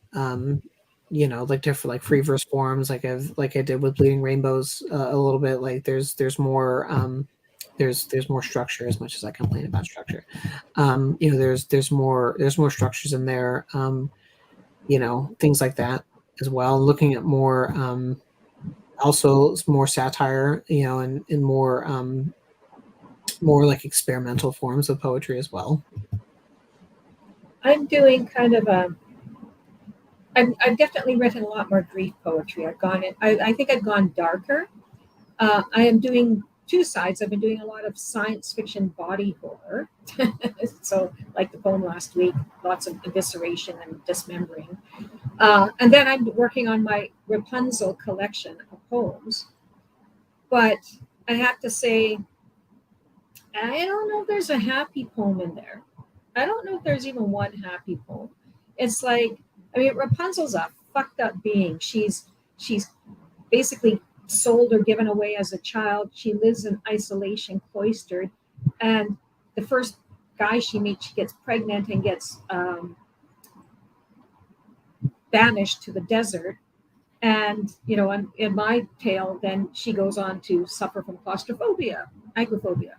Like different, like free verse forms, like I did with Bleeding Rainbows a little bit. Like there's more there's more structure, as much as I complain about structure. There's more structures in there. Things like that as well. Looking at more also more satire, and more like experimental forms of poetry as well. I'm doing kind of I've definitely written a lot more grief poetry. I think I've gone darker. I am doing two sides. I've been doing a lot of science fiction body horror. So, like the poem last week, lots of evisceration and dismembering. And then I'm working on my Rapunzel collection of poems. But I have to say, I don't know if there's a happy poem in there. I don't know if there's even one happy poem. It's like, I mean, Rapunzel's a fucked up being. She's basically sold or given away as a child. She lives in isolation, cloistered, and the first guy she meets, she gets pregnant and gets banished to the desert. And in my tale, then she goes on to suffer from claustrophobia, agoraphobia,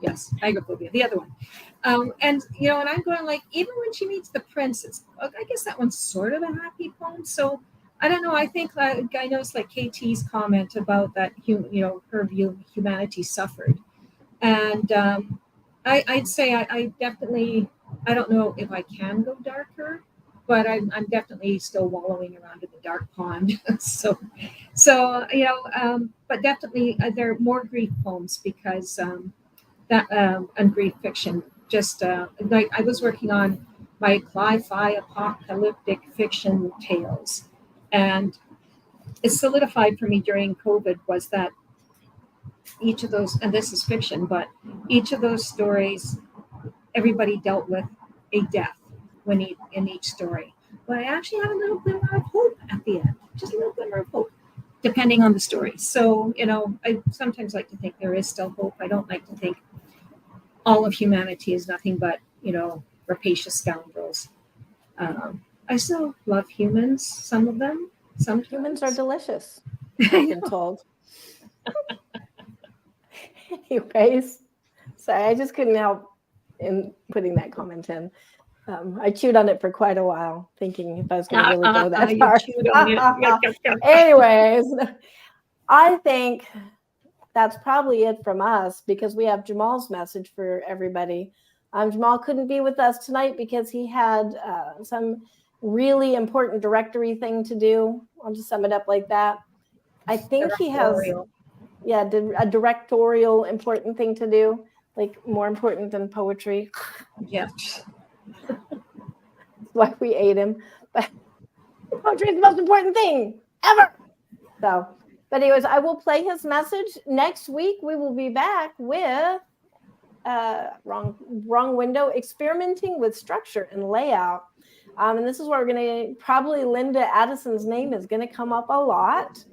yes, agoraphobia, the other one. And I'm going like, even when she meets the prince, I guess that one's sort of a happy poem. So I don't know. I think I noticed like KT's comment about that, her view humanity suffered, and I'd say I definitely, I don't know if I can go darker, but I'm definitely still wallowing around in the dark pond. so but definitely there are more grief poems because and grief fiction. Just like I was working on my cli-fi apocalyptic fiction tales, and it solidified for me during COVID was that each of those, and this is fiction, but each of those stories, everybody dealt with a death in each story. But I actually had a little glimmer of hope at the end, just a little glimmer of hope, depending on the story. So, I sometimes like to think there is still hope. I don't like to think all of humanity is nothing but, rapacious scoundrels. I still love humans, some of them. Some humans are delicious, I've been told. Anyways, sorry, I just couldn't help in putting that comment in. I chewed on it for quite a while, thinking if I was going to really go that far. Anyways, I think that's probably it from us, because we have Jamal's message for everybody. Jamal couldn't be with us tonight because he had some really important directory thing to do. I'll just sum it up like that. I think he has a directorial important thing to do, like more important than poetry. Yes. That's why we ate him. But poetry is the most important thing ever. So, but anyways, I will play his message. Next week, we will be back with wrong window, experimenting with structure and layout. And this is where we're going to probably Linda Addison's name is going to come up a lot,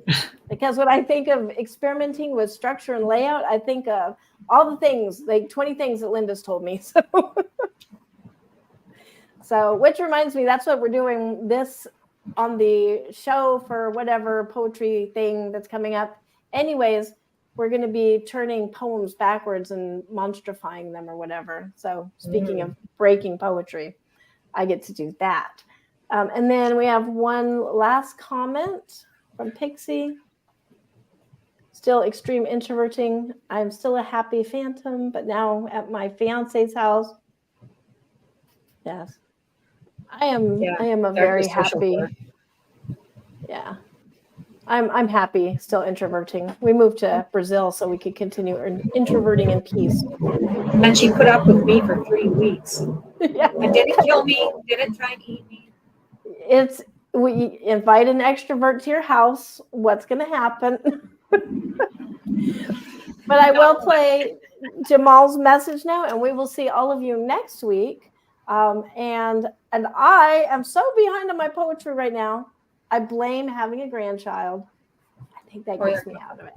because when I think of experimenting with structure and layout, I think of all the things, like 20 things that Linda's told me. So which reminds me, that's what we're doing this on the show for whatever poetry thing that's coming up. Anyways, we're going to be turning poems backwards and monstrifying them or whatever. So speaking of breaking poetry, I get to do that. And then we have one last comment from Pixie. Still extreme introverting. I'm still a happy phantom, but now at my fiance's house. Yes. I am a very happy. Yeah. I'm happy still introverting. We moved to Brazil so we could continue introverting in peace. And she put up with me for 3 weeks. Yeah. And didn't kill me, didn't try and eat me. It's we invite an extrovert to your house. What's going to happen? But I will play Jamal's message now, and we will see all of you next week. And I am so behind on my poetry right now. I blame having a grandchild. I think that gets me out of it.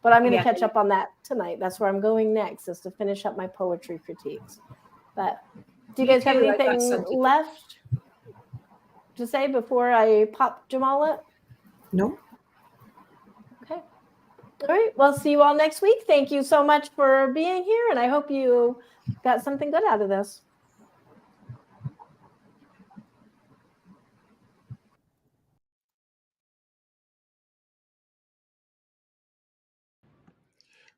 But I'm going to catch up on that tonight. That's where I'm going next, is to finish up my poetry critiques. But do you guys have anything left to say before I pop Jamal up? No. Okay. All right. Well, see you all next week. Thank you so much for being here, and I hope you got something good out of this.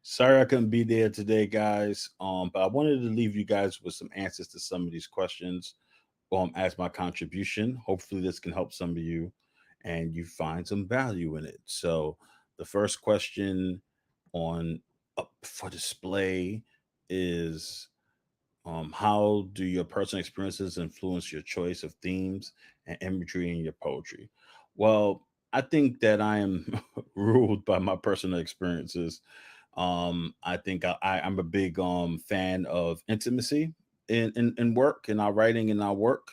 Sorry I couldn't be there today, guys. But I wanted to leave you guys with some answers to some of these questions as my contribution. Hopefully this can help some of you and you find some value in it. So the first question on up for display is how do your personal experiences influence your choice of themes and imagery in your poetry? Well, I think that I am ruled by my personal experiences. I think I'm a big fan of intimacy in work, in our writing, in our work.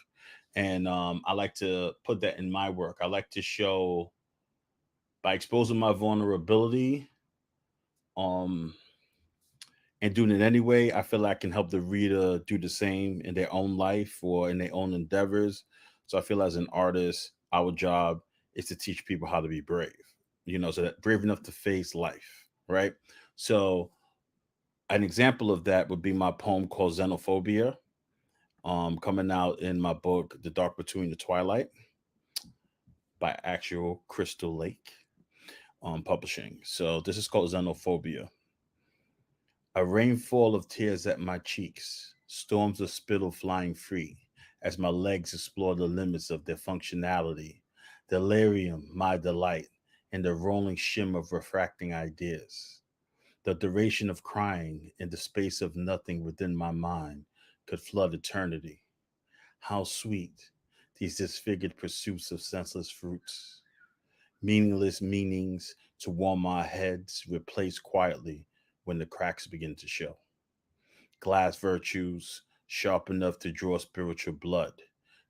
And I like to put that in my work. I like to show by exposing my vulnerability, um, and doing it anyway, I feel like I can help the reader do the same in their own life or in their own endeavors. So I feel as an artist, our job is to teach people how to be brave, so that brave enough to face life, right? So an example of that would be my poem called Xenophobia, coming out in my book, The Dark Between the Twilight, by actual Crystal Lake Publishing. So this is called Xenophobia. A rainfall of tears at my cheeks, storms of spittle flying free as my legs explore the limits of their functionality, delirium, my delight, in the rolling shimmer of refracting ideas. The duration of crying in the space of nothing within my mind could flood eternity. How sweet these disfigured pursuits of senseless fruits, meaningless meanings to warm our heads, replaced quietly when the cracks begin to show. Glass virtues, sharp enough to draw spiritual blood,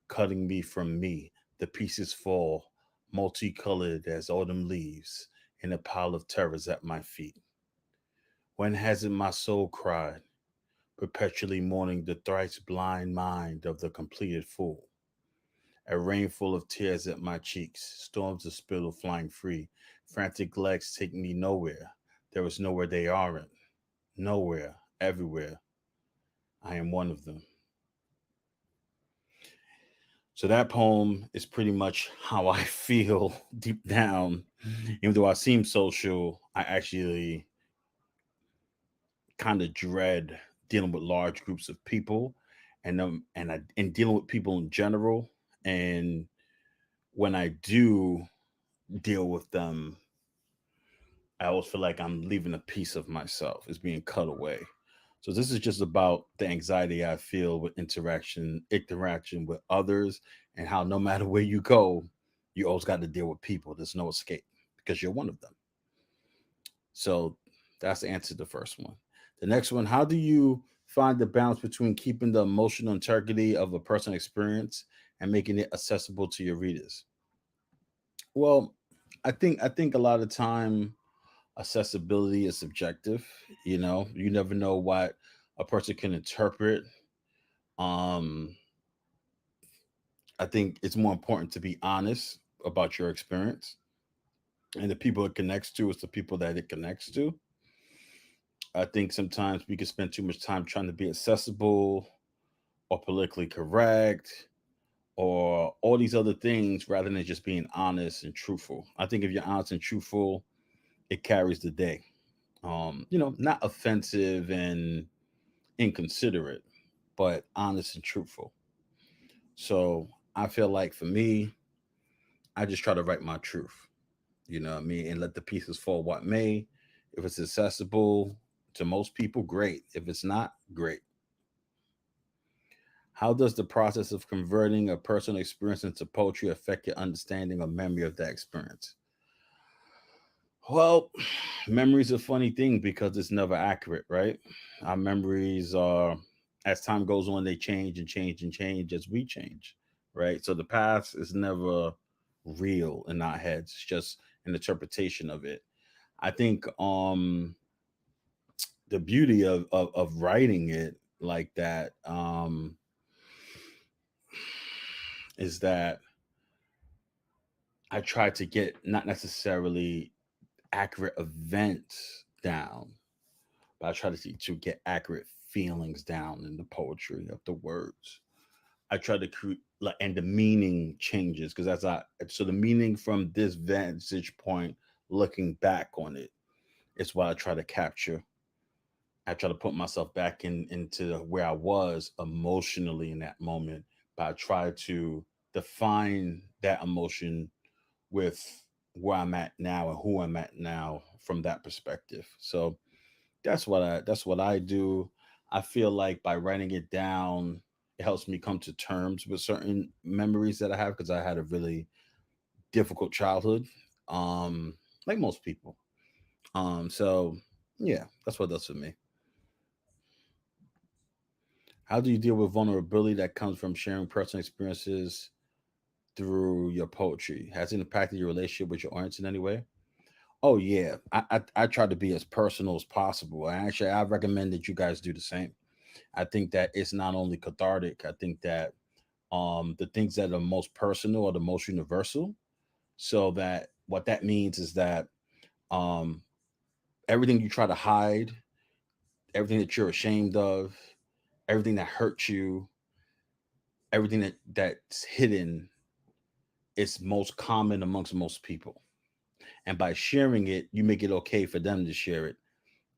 cutting me from me, the pieces fall, multicolored as autumn leaves, in a pile of terrors at my feet. When hasn't my soul cried, perpetually mourning the thrice blind mind of the completed fool? A rainfall of tears at my cheeks, storms of spittle flying free, frantic legs take me nowhere. There is nowhere they aren't. Nowhere, everywhere. I am one of them. So that poem is pretty much how I feel deep down. Even though I seem social, I actually kind of dread dealing with large groups of people, and dealing with people in general. And when I do deal with them, I always feel like I'm leaving a piece of myself is being cut away. So this is just about the anxiety I feel with interaction with others, and how no matter where you go, you always got to deal with people. There's no escape because you're one of them. So that's the answer to the first one. The next one, how do you find the balance between keeping the emotional integrity of a personal experience and making it accessible to your readers? Well, I think a lot of time accessibility is subjective. You never know what a person can interpret. um I think it's more important to be honest about your experience, and the people it connects to is the people that it connects to. I think sometimes we can spend too much time trying to be accessible or politically correct or all these other things rather than just being honest and truthful. I think if you're honest and truthful, it carries the day. Not offensive and inconsiderate, but honest and truthful. So I feel like for me, I just try to write my truth. You know what I mean? And let the pieces fall what may. If it's accessible to most people, great. If it's not, great. How does the process of converting a personal experience into poetry affect your understanding or memory of that experience? Well, memory's a funny thing because it's never accurate, right? Our memories are, as time goes on, they change and change and change as we change, right? So the past is never real in our heads, it's just an interpretation of it. I think the beauty of writing it like that is that I try to get not necessarily accurate events down, but I try to get accurate feelings down in the poetry of the words. I try to create, like, and the meaning changes because so the meaning from this vantage point, looking back on it, is what I try to capture. I try to put myself back into where I was emotionally in that moment, but I try to define that emotion with where I'm at now and who I'm at now from that perspective. So that's what I do. I feel like by writing it down, it helps me come to terms with certain memories that I have because I had a really difficult childhood, um, like most people. So yeah, that's what it does for me. How do you deal with vulnerability that comes from sharing personal experiences through your poetry? Has it impacted your relationship with your audience in any way? Oh yeah, I try to be as personal as possible. And actually, I recommend that you guys do the same. I think that it's not only cathartic. I think that the things that are most personal are the most universal. So that what that means is that um, everything you try to hide, everything that you're ashamed of, everything that hurts you, everything that's hidden, is most common amongst most people. And by sharing it, you make it okay for them to share it.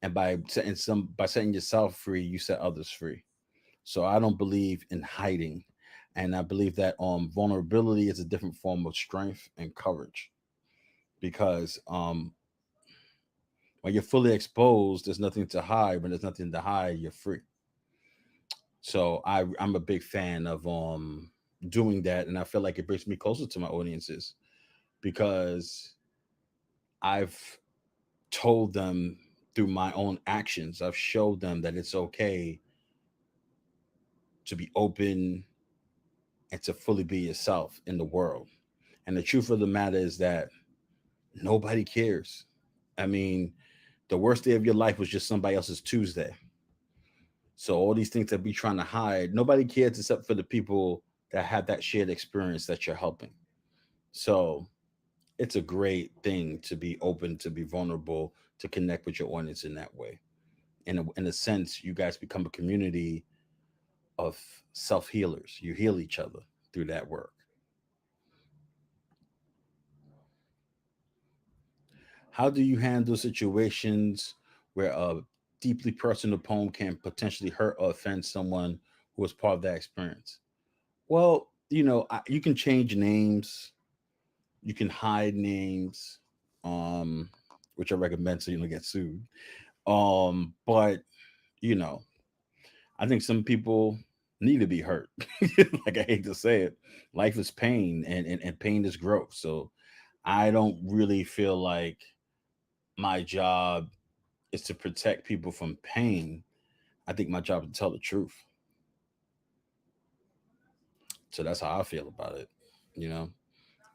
And by setting yourself free, you set others free. So I don't believe in hiding. And I believe that vulnerability is a different form of strength and courage because when you're fully exposed, there's nothing to hide. When there's nothing to hide, you're free. So I'm a big fan of doing that, and I feel like it brings me closer to my audiences because I've told them through my own actions, I've showed them that it's okay to be open and to fully be yourself in the world. And the truth of the matter is that nobody cares. I mean, the worst day of your life was just somebody else's Tuesday. So all these things that we trying to hide, nobody cares except for the people that have that shared experience that you're helping. So it's a great thing to be open, to be vulnerable, to connect with your audience in that way. In a sense, you guys become a community of self healers. You heal each other through that work. How do you handle situations where a deeply personal poem can potentially hurt or offend someone who was part of that experience? Well, you can change names, you can hide names, um, which I recommend so you don't get sued. But you know, I think some people need to be hurt. Like I hate to say it, life is pain, and pain is growth. So I don't really feel like my job is to protect people from pain. I think my job is to tell the truth. So that's how I feel about it. You know,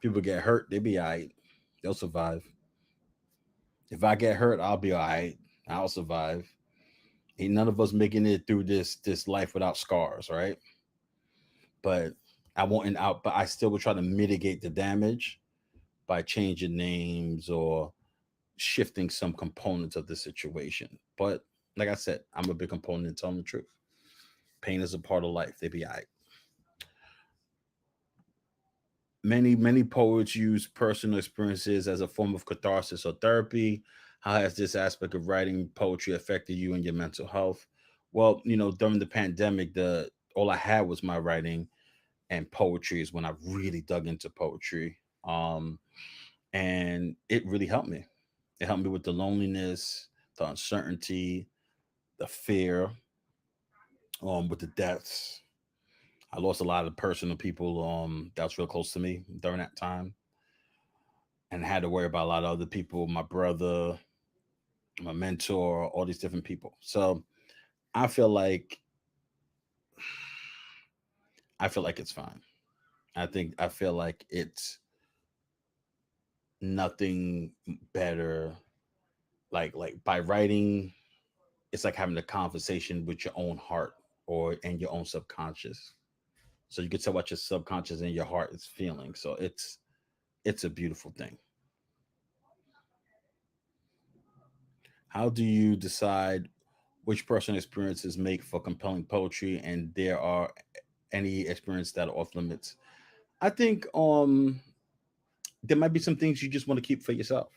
people get hurt, they be all right. They'll survive. If I get hurt, I'll be all right. I'll survive. Ain't none of us making it through this life without scars, right? But I won't and out, but I still will try to mitigate the damage by changing names or shifting some components of the situation. But like I said, I'm a big component in telling the truth. Pain is a part of life. They be all right. Many poets use personal experiences as a form of catharsis or therapy. How has this aspect of writing poetry affected you and your mental health? Well, during the pandemic, the all I had was my writing, and poetry is when I really dug into poetry. Um, and it really helped me. It helped me with the loneliness, the uncertainty, the fear, with the deaths. I lost a lot of personal people that was real close to me during that time, and had to worry about a lot of other people, my brother, my mentor, all these different people. So I feel like it's fine. I feel like it's nothing better. Like by writing, it's like having a conversation with your own heart or and your own subconscious. So you can tell what your subconscious and your heart is feeling. So it's a beautiful thing. How do you decide which personal experiences make for compelling poetry and there are any experience that are off limits? I think there might be some things you just want to keep for yourself.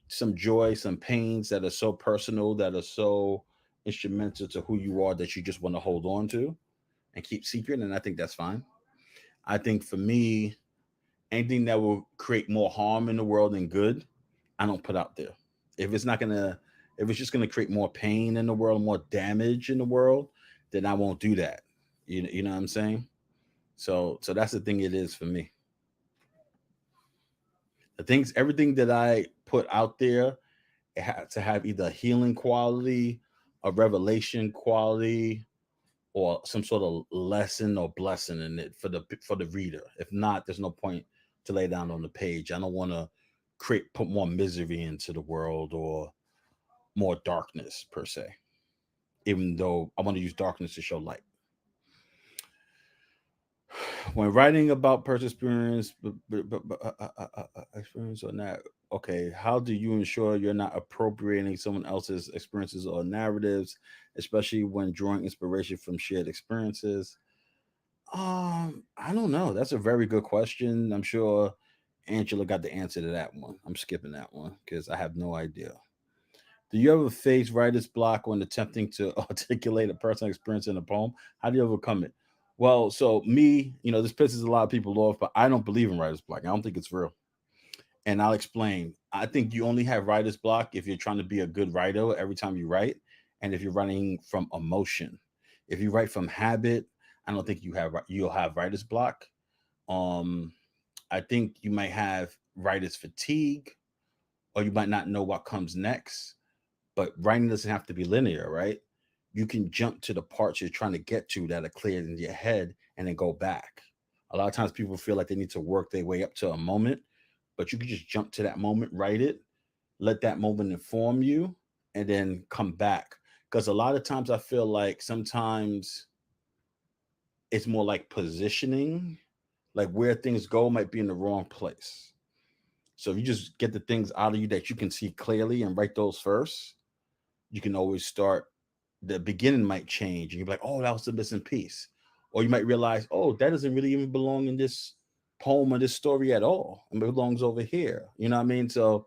Some joy, some pains that are so personal, that are so instrumental to who you are that you just want to hold on to and keep secret. And I think that's fine. I think for me, anything that will create more harm in the world than good, I don't put out there. If it's not gonna, if it's just gonna create more pain in the world, more damage in the world, then I won't do that. You know what I'm saying? So that's the thing. It is for me. The things, everything that I put out there, it had to have either a healing quality, a revelation quality, or some sort of lesson or blessing in it for the reader. If not, there's no point to lay down on the page. I don't want to create put more misery into the world or more darkness per se. Even though I want to use darkness to show light. When writing about personal experience, experience or not, okay, how do you ensure you're not appropriating someone else's experiences or narratives, especially when drawing inspiration from shared experiences? I don't know. That's a very good question. I'm sure Angela got the answer to that one. I'm skipping that one because I have no idea. Do you ever face writer's block when attempting to articulate a personal experience in a poem? How do you overcome it? Well, so me, this pisses a lot of people off, but I don't believe in writer's block. I don't think it's real. And I'll explain. I think you only have writer's block if you're trying to be a good writer every time you write, and if you're writing from emotion. If you write from habit, I don't think you'll have writer's block. Um, I think you might have writer's fatigue, or you might not know what comes next. But writing doesn't have to be linear, right? You can jump to the parts you're trying to get to that are clear in your head and then go back. A lot of times people feel like they need to work their way up to a moment, but you can just jump to that moment, write it, let that moment inform you, and then come back. Because a lot of times I feel like sometimes it's more like positioning, like where things go might be in the wrong place. So if you just get the things out of you that you can see clearly and write those first, you can always start. The beginning might change and you're like, oh, that was the missing piece. Or you might realize, oh, that doesn't really even belong in this poem or this story at all. It belongs over here. You know what I mean? So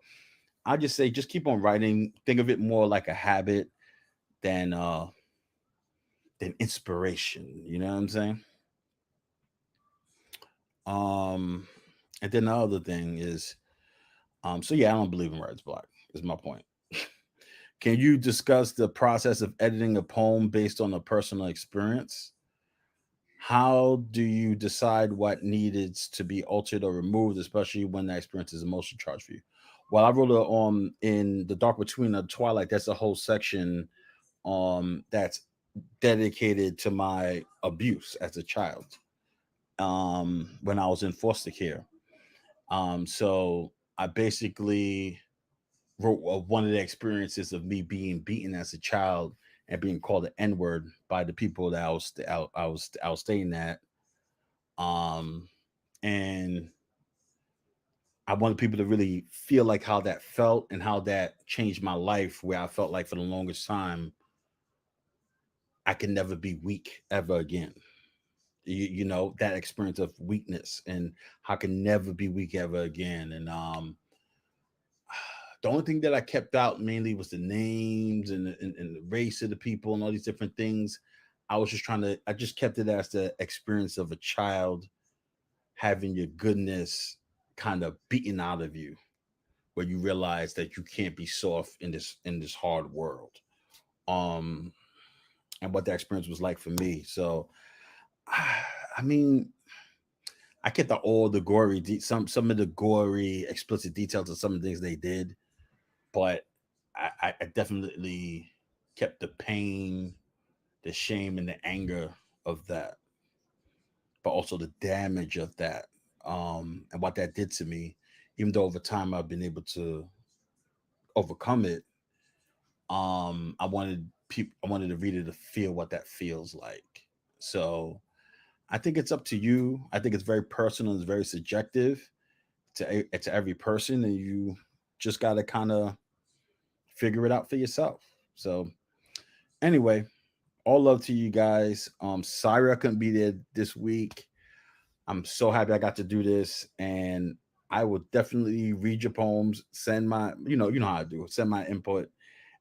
I just say just keep on writing. Think of it more like a habit than inspiration. You know what I'm saying? Um and then the other thing is, so yeah, I don't believe in writer's block, is my point. Can you discuss the process of editing a poem based on a personal experience? How do you decide what needed to be altered or removed, especially when that experience is emotionally charged for you? Well, I wrote in the Dark Between the Twilight. That's a whole section that's dedicated to my abuse as a child, when I was in foster care. So I basically wrote one of the experiences of me being beaten as a child and being called the N word by the people that I was staying at. Um, and I wanted people to really feel like how that felt and how that changed my life, where I felt like for the longest time I can never be weak ever again. You know, that experience of weakness and how I can never be weak ever again. And the only thing that I kept out mainly was the names and the race of the people and all these different things. I just kept it as the experience of a child having your goodness kind of beaten out of you, where you realize that you can't be soft in this hard world. Um, and what that experience was like for me. So, I mean, I get all the gory, some of the gory, explicit details of some of the things they did, but I definitely kept the pain, the shame, and the anger of that, but also the damage of that, and what that did to me. Even though over time I've been able to overcome it, I wanted the reader to feel what that feels like. So I think it's up to you. I think it's very personal. It's very subjective to every person, and you just got to kind of figure it out for yourself. So anyway, all love to you guys. Sorry I couldn't be there this week. I'm so happy I got to do this, and I will definitely read your poems. Send my, you know how I do. Send my input,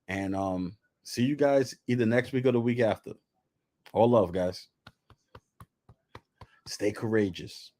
and see you guys either next week or the week after. All love, guys. Stay courageous.